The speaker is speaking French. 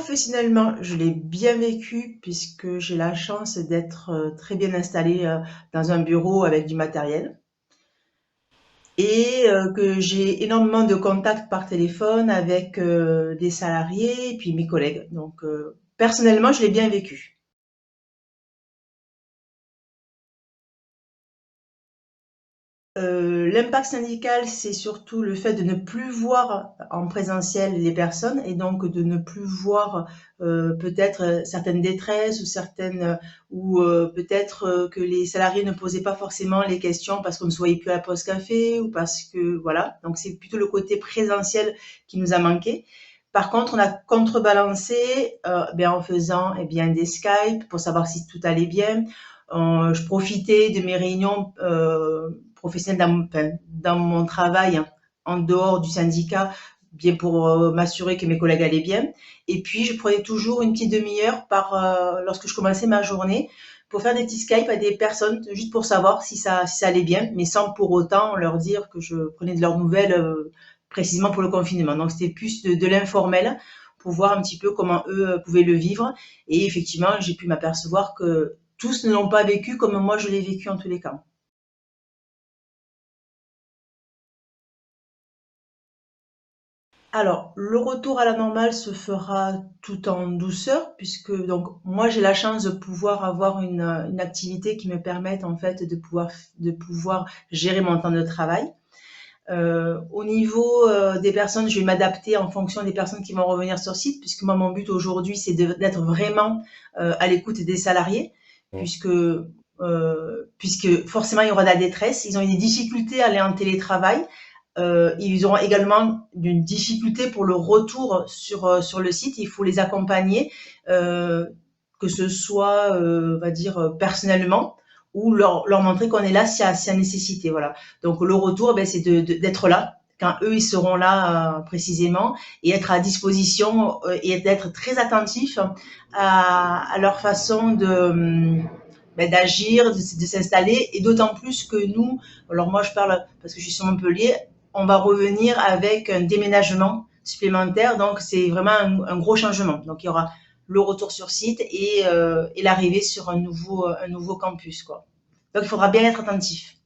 Professionnellement, je l'ai bien vécu puisque j'ai la chance d'être très bien installée dans un bureau avec du matériel et que j'ai énormément de contacts par téléphone avec des salariés et puis mes collègues. Donc, personnellement, je l'ai bien vécu. L'impact syndical, c'est surtout le fait de ne plus voir en présentiel les personnes et donc de ne plus voir peut-être certaines détresses ou peut-être que les salariés ne posaient pas forcément les questions parce qu'on ne se voyait plus à la pause café ou parce que voilà. Donc c'est plutôt le côté présentiel qui nous a manqué. Par contre, on a contrebalancé en faisant des Skype pour savoir si tout allait bien. Je profitais de mes réunions professionnelles dans mon travail, hein, en dehors du syndicat, bien pour m'assurer que mes collègues allaient bien. Et puis, je prenais toujours une petite demi-heure lorsque je commençais ma journée pour faire des petits Skype à des personnes, juste pour savoir si ça allait bien, mais sans pour autant leur dire que je prenais de leurs nouvelles précisément pour le confinement. Donc, c'était plus de l'informel pour voir un petit peu comment eux pouvaient le vivre. Et effectivement, j'ai pu m'apercevoir que tous ne l'ont pas vécu comme moi je l'ai vécu en tous les cas. Alors, le retour à la normale se fera tout en douceur, puisque donc moi j'ai la chance de pouvoir avoir une activité qui me permette en fait de pouvoir gérer mon temps de travail. Au niveau des personnes, je vais m'adapter en fonction des personnes qui vont revenir sur site, puisque moi mon but aujourd'hui c'est d'être vraiment à l'écoute des salariés, Mm. puisque forcément il y aura de la détresse. Ils ont eu des difficultés à aller en télétravail. Ils auront également une difficulté pour le retour sur le site. Il faut les accompagner, euh, que ce soit, on va dire, personnellement, ou leur montrer qu'on est là si à nécessité. Voilà. Donc le retour, c'est d'être là quand eux ils seront là précisément et être à disposition et d'être très attentif à leur façon d'agir, de s'installer et d'autant plus que nous, alors moi je parle parce que je suis sur Montpellier, on va revenir avec un déménagement supplémentaire, donc c'est vraiment un gros changement. Donc il y aura le retour sur site et l'arrivée sur un nouveau campus, quoi. Donc il faudra bien être attentif.